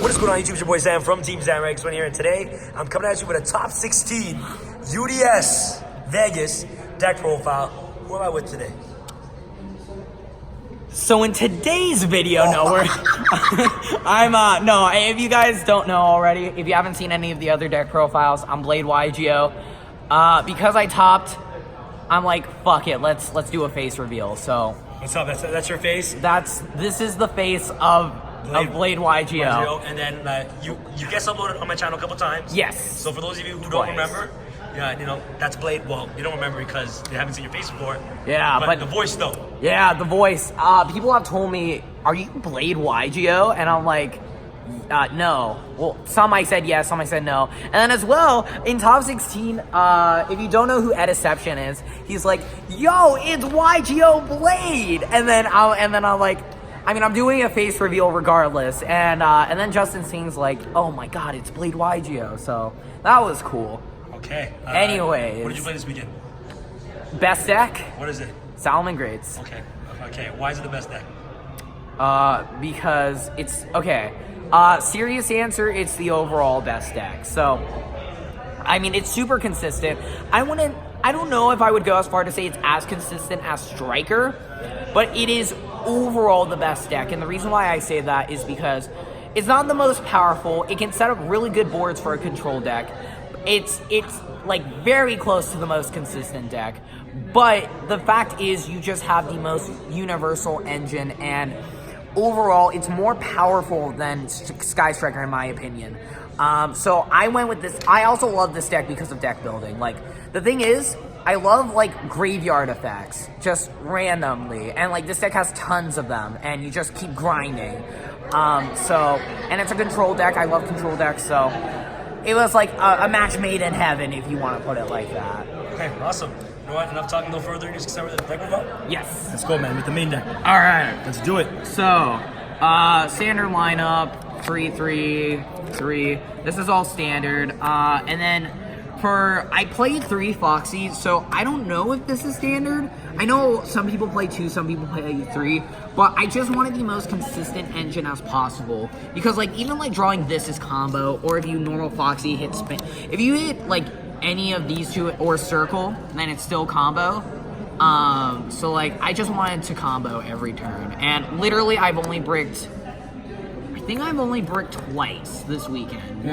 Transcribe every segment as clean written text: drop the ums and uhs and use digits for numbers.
What is going on YouTube? It's your boy Zam from Team ZamRags1 here, and today I'm coming at you with a top 16 UDS Vegas deck profile. Who am I with today? So in today's video, if you guys don't know already, if you haven't seen any of the other deck profiles, I'm Blade YGO. Because I topped, I'm like, fuck it, let's do a face reveal. So What's up? That's your face? This is the face of Blade YGO. And then you guest uploaded on my channel a couple times. Yes. So for those of you who don't remember, yeah, you know, that's Blade. Well, you don't remember because they haven't seen your face before. Yeah, but the voice though. Yeah, the voice. People have told me, are you Blade YGO? And I'm like, no. Well, some I said yes, some I said no. And then as well, in top 16, if you don't know who Ediception is, he's like, yo, it's YGO Blade. And then I'm like, I mean, I'm doing a face reveal regardless. And then Justin Sing's like, oh my god, it's Blade YGO. So that was cool. Okay. Anyways. What did you play this weekend? Best deck? What is it? Salomon Grades. Okay. Why is it the best deck? Because it's, okay. Serious answer, it's the overall best deck. So, I mean, it's super consistent. I don't know if I would go as far to say it's as consistent as Striker, but it is overall the best deck. And the reason why I say that is because it's not the most powerful. It can set up really good boards for a control deck. It's like very close to the most consistent deck. But the fact is you just have the most universal engine, and overall it's more powerful than Sky Striker in my opinion. So I went with this. I also love this deck because of deck building. Like, the thing is, I love like graveyard effects just randomly, and like this deck has tons of them, and you just keep grinding. And it's a control deck. I love control decks, so it was like a match made in heaven, if you want to put it like that. Okay, awesome. You know what? Enough talking no further. Just start with the deck profile. Yes. Let's go, man, with the main deck. All right. Let's do it. So, standard lineup, 3-3-3. This is all standard. And then I played 3 Foxy, so I don't know if this is standard. I know some people play 2, some people play 3, but I just wanted the most consistent engine as possible. Because like, even like drawing this is combo, or if you normal Foxy hit spin, if you hit like any of these two or circle, then it's still combo. So like, I just wanted to combo every turn, and literally I've only bricked, I think I've only bricked twice this weekend.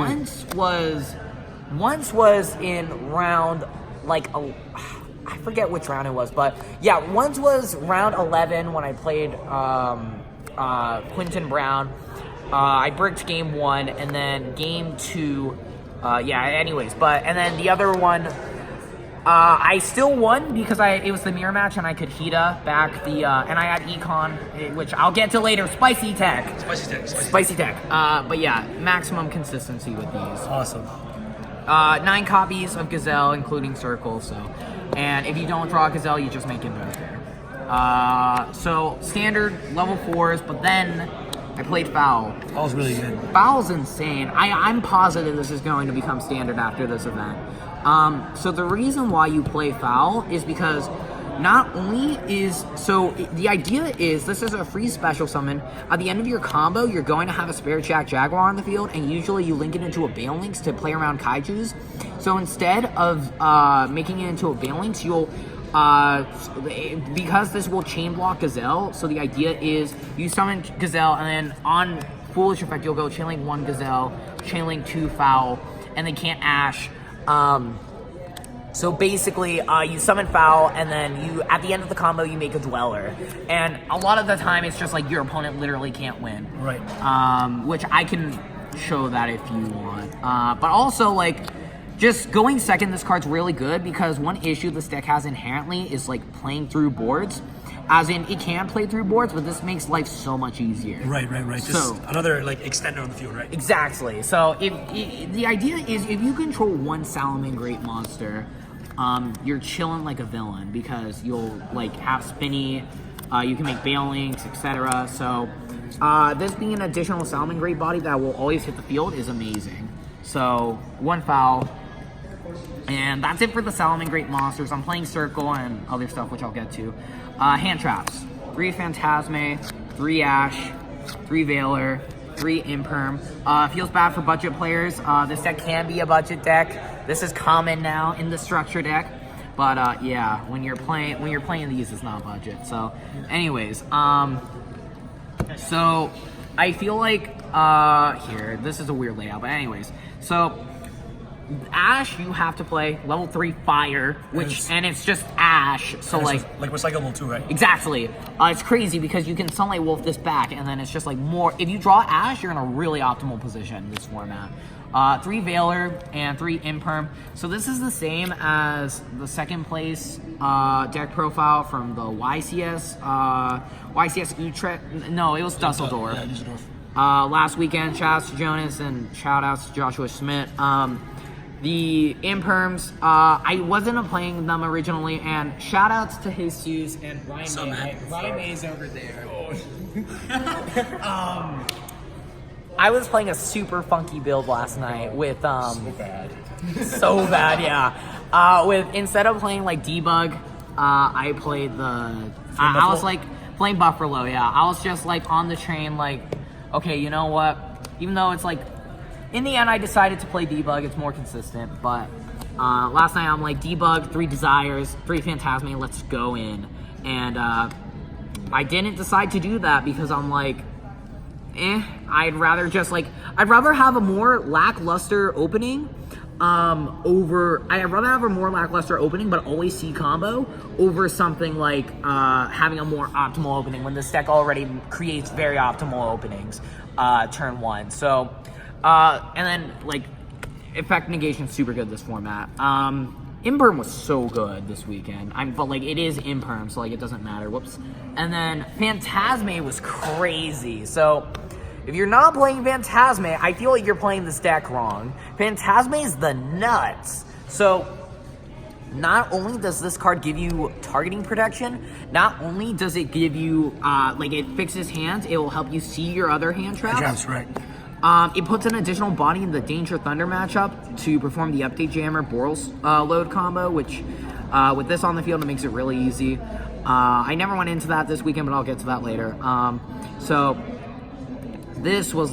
Once was in round, like, I forget which round it was, but yeah, once was round 11 when I played Quinton Brown. I bricked game 1, and then game 2, and then the other one, I still won because it was the mirror match, and I could Hita back the, and I had Econ, which I'll get to later, Spicy Tech. But yeah, maximum consistency with these. Awesome. 9 copies of Gazelle, including Circle, so. And if you don't draw a Gazelle, you just make it move there. So, standard level 4s, but then I played Foul. Foul's really good. Foul's insane. I'm positive this is going to become standard after this event. So the reason why you play Foul is because not only the idea is this is a free special summon. At the end of your combo, you're going to have a spare Jaguar on the field, and usually you link it into a Bale Links to play around Kaijus. So instead of making it into a Bale Links, you'll because this will chain block Gazelle. So the idea is you summon Gazelle, and then on Foolish Effect you'll go Chainlink 1 Gazelle, Chainlink 2 Foul, and they can't Ash. So basically, you summon Foul, and then at the end of the combo, you make a Dweller. And a lot of the time, it's just like your opponent literally can't win. Right. Which I can show that if you want. But also, like, just going second, this card's really good because one issue this deck has inherently is, like, playing through boards. As in, it can play through boards, but this makes life so much easier. Right. Just another, like, extender on the field, right? Exactly. So, the idea is if you control one Salomon Great monster, you're chilling like a villain because you'll like have spinny, you can make Bale Links, etc. So this being an additional Salomon Great body that will always hit the field is amazing. So 1 Foul, and that's it for the Salomon Great monsters. I'm playing Circle and other stuff which I'll get to. Hand traps, 3 Phantasme, 3 Ash, 3 Veiler, 3 Imperm. Feels bad for budget players. This deck can be a budget deck. This is common now in the structure deck. But yeah, when you're playing these, it's not budget. So, anyways, so I feel like here, this is a weird layout, but anyways, so Ash, you have to play level 3 Fire, and it's just Ash. So like recyclable too, right? Exactly. It's crazy because you can Sunlight Wolf this back, and then it's just like more. If you draw Ash, you're in a really optimal position in this format. 3 Veiler and 3 Imperm. So this is the same as the second place deck profile from the YCS Utrecht. No, it was Dusseldorf. Yeah, Dusseldorf. Last weekend. Shout outs to Jonas and shout outs to Joshua Schmidt. The Imperms, I wasn't playing them originally, and shout outs to Jesus and Ryan May. Ryan May's over there. I was playing a super funky build last night with so bad, yeah. With instead of playing like debug, I played I was like playing Buffalo, yeah. I was just like on the train, like, okay, you know what? Even though it's like, in the end, I decided to play debug. It's more consistent, but last night I'm like debug, 3 Desires, 3 Phantasme. Let's go in, and I didn't decide to do that because I'm like, I'd rather have a more lackluster opening I'd rather have a more lackluster opening but always see combo over something like having a more optimal opening when this deck already creates very optimal openings turn 1. So and then like effect negation super good this format. Imperm was so good this weekend. But like it is Imperm, so like it doesn't matter. Whoops. And then Phantasme was crazy. So if you're not playing Phantasme, I feel like you're playing this deck wrong. Phantasme is the nuts. So not only does this card give you targeting protection, not only does it give you like it fixes hands, it will help you see your other hand traps. That's right. It puts an additional body in the Danger Thunder matchup to perform the Update Jammer Boros load combo, which with this on the field, it makes it really easy. I never went into that this weekend, but I'll get to that later. So this was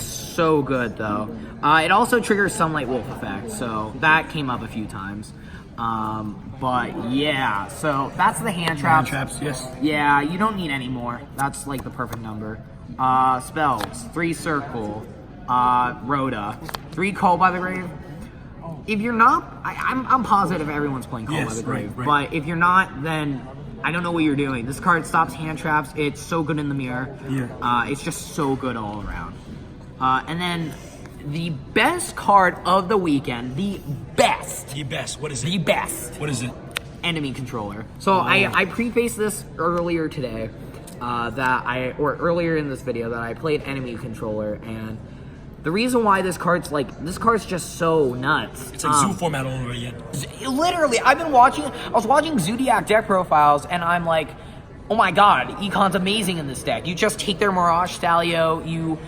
so good though. It also triggers Sunlight Wolf effect, so that came up a few times. But yeah, so that's the hand traps. Hand traps, yes. Yeah, you don't need any more. That's like the perfect number. Spells, 3 Circle, Rhoda, 3 Call by the Grave. If you're not, I'm positive everyone's playing Call by the Grave, right. But if you're not, then I don't know what you're doing. This card stops hand traps. It's so good in the mirror. Yeah. It's just so good all around. And then the best card of the weekend, the best. What is it? The best. What is it? Enemy Controller. So I prefaced this earlier today. Earlier in this video that I played Enemy Controller, and the reason why this card's just so nuts. It's like Zoo format all over again. Literally, I was watching Zodiac deck profiles, and I'm like, oh my god, Econ's amazing in this deck. You just take their Mirage Stalio,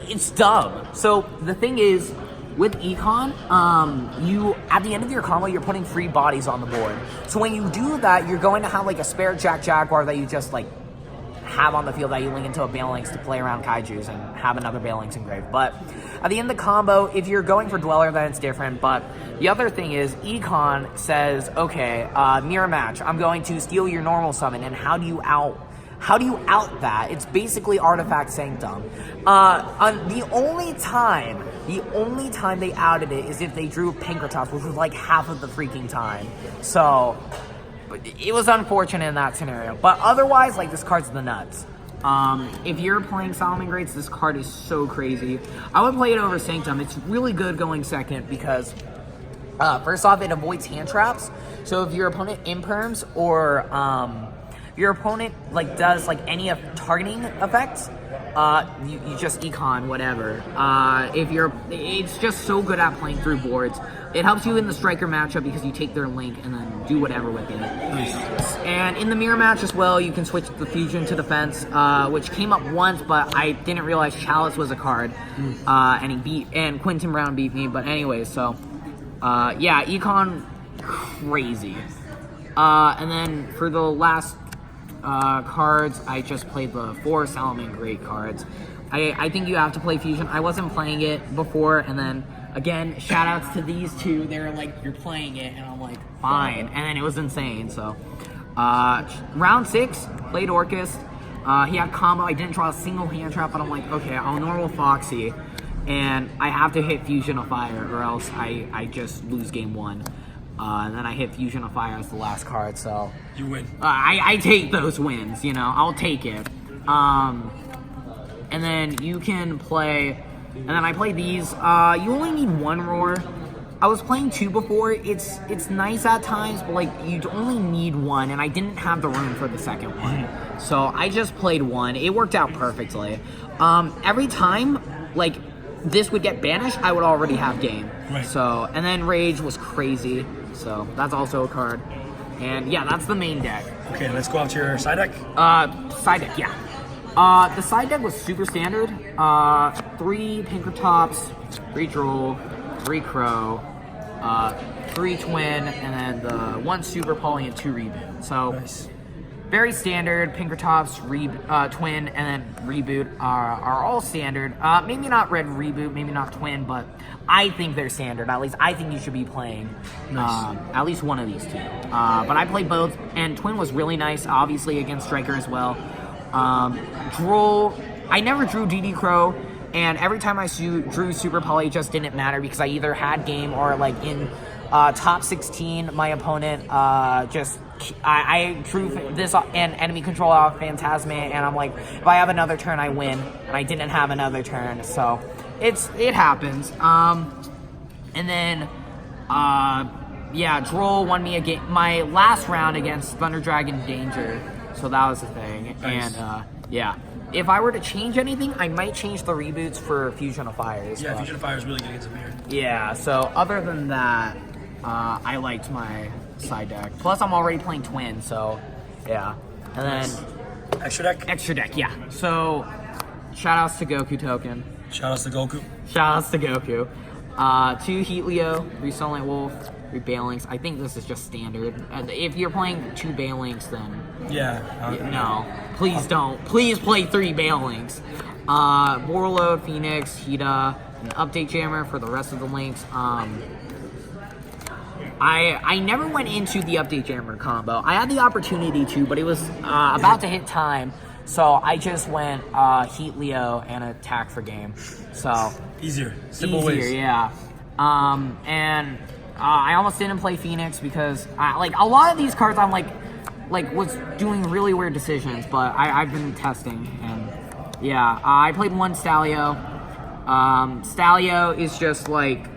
it's dumb. So the thing is, with Econ, at the end of your combo, you're putting 3 bodies on the board. So when you do that, you're going to have like a spare Jack Jaguar that you just like have on the field that you link into a Balinx to play around Kaijus and have another Balinx engraved. But at the end of the combo, if you're going for Dweller, then it's different. But the other thing is, Econ says, okay, mirror match, I'm going to steal your normal summon, and how do you out that? It's basically Artifact Sanctum. The only time they outed it is if they drew Pinkertops, which was like half of the freaking time. So it was unfortunate in that scenario, but otherwise, like, this card's the nuts. If you're playing Solomon Greats, this card is so crazy. I would play it over Sanctum. It's really good going second because, first off, it avoids hand traps. So if your opponent imperms or your opponent like does like any of targeting effects, you just Econ whatever. It's just so good at playing through boards. It helps you in the striker matchup because you take their link and then do whatever with it. Nice. And in the mirror match as well, you can switch the fusion to defense, which came up once, but I didn't realize Chalice was a card, and Quentin Brown beat me. But anyway, so yeah, Econ crazy. And then for the last cards, I just played the 4 Salomon Great cards. I think you have to play Fusion. I wasn't playing it before, and then again, shout outs to these two. They're like, you're playing it, and I'm like, fine. And then it was insane. So, round 6, played Orcus. He had combo. I didn't draw a single hand trap, but I'm like, okay, I'll normal Foxy, and I have to hit Fusion of Fire, or else I just lose game 1. And then I hit Fusion of Fire as the last card, so you win. I take those wins, you know. I'll take it. And then you can play, and then I play these. You only need 1 roar. I was playing 2 before. It's nice at times, but like you only need 1, and I didn't have the room for the second one, so I just played 1. It worked out perfectly. Every time like this would get banished, I would already have game. Right. So, and then Rage was crazy, so that's also a card. And yeah, that's the main deck. Okay, let's go out to your side deck. Side deck, yeah. The side deck was super standard. 3 Pinkertops, 3 Droll, 3 Crow, 3 Twin, and then the 1 Super Poly and 2 Reboot. So Nice. very standard. Pinkertops, Twin, and then Reboot are all standard. Maybe not Red Reboot, maybe not Twin, but I think they're standard. At least I think you should be playing at least one of these 2. But I played both, and Twin was really nice, obviously against Striker as well. Droll, I never drew DD Crow, and every time I drew Super Poly, it just didn't matter because I either had game or like in top 16, my opponent I drew this and enemy control off Phantasma, and I'm like, if I have another turn, I win, and I didn't have another turn, so it happens. And then yeah, Droll won me a game, my last round against Thunder Dragon Danger, so that was the thing. Nice. And yeah, if I were to change anything, I might change the reboots for Fusion of Fires. Yeah, Fusion of Fire is really good against Amir. Yeah, so other than that, I liked my side deck. Plus, I'm already playing Twin, so yeah. And then Extra deck. extra deck, yeah. So shout outs to Goku Token. Shout outs to Goku. Shout outs to Goku. 2 Heatleo, 3 Sunlight Wolf, 3 Balinks. I think this is just standard. If you're playing 2 Balinks, then Yeah. no, please don't. Please play 3 Balinks. Warlord, Phoenix, Hida, an update jammer for the rest of the links. I never went into the update jammer combo. I had the opportunity to, but it was about to hit time, so I just went Heatleo and attack for game. So Easier. Simple easier, ways. yeah. And I almost didn't play Phoenix because like a lot of these cards I'm like was doing really weird decisions, but I've been testing, and yeah, I played 1 Stalio. Stalio is just like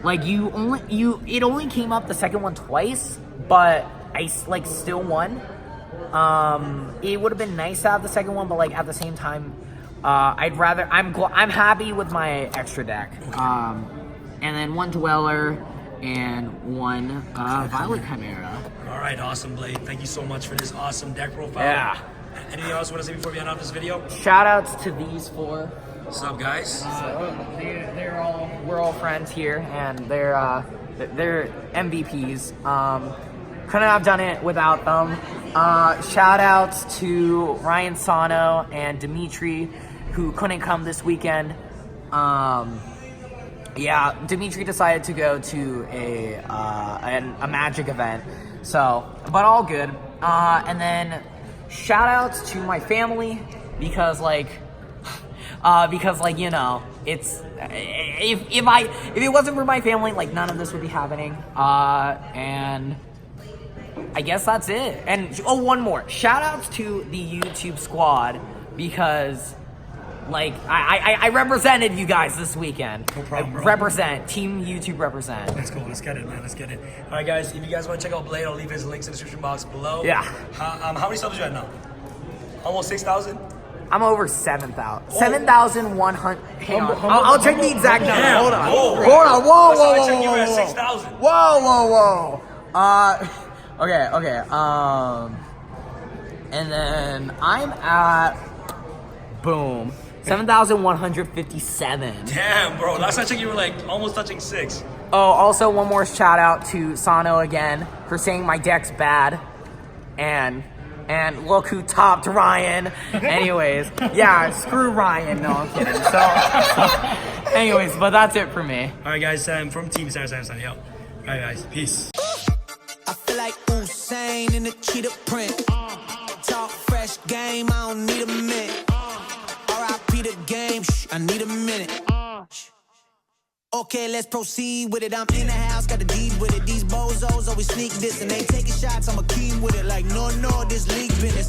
it only came up the second one twice, but I like still won. It would have been nice to have the second one, but like at the same time, I'm happy with my extra deck. And then 1 Dweller and 1 Violet Chimera. All right, awesome, Blade. Thank you so much for this awesome deck profile. Yeah. Anything else you want to say before we end off this video? Shout outs to these 4. What's up, guys? We're all friends here, and they're MVPs. Couldn't have done it without them. Shout outs to Ryan Sano and Dimitri, who couldn't come this weekend. Yeah, Dimitri decided to go to a Magic event, so, but all good. And then shout outs to my family, because you know, it's if it wasn't for my family, like none of this would be happening. And I guess that's it. And one more shout outs to the YouTube squad, because like I represented you guys this weekend. No problem, bro. Represent Team YouTube represent. Let's go. Let's get it, man. Let's get it. All right, guys. If you guys want to check out Blade, I'll leave his links in the description box below. Yeah. How many subs you at now? Almost 6,000. I'm over 7,000. 7,100. Hang on. Humble, I'll check the exact number. Damn. Hold on. Whoa. Hold on. Whoa, That's whoa, how I whoa, checked you whoa, at whoa. 6,000. Whoa. Okay. And then I'm at, boom, 7,157. Damn, bro. Last time I checked, you were like almost touching 6. Oh, also one more shout out to Sano again for saying my deck's bad. And And look who topped Ryan. Anyways, yeah, screw Ryan. No, I'm kidding. So, anyways, but that's it for me. All right, guys, from Team Sarah signing out. All right, guys, peace. I feel like Usain in the cheetah print. Talk fresh game, I don't need a minute. R.I.P. the game, I need a minute. Okay, let's proceed with it. I'm in the house, got the deed with it. These bozos always sneak this and they taking shots. I'm a key with it. Like, no, this league business.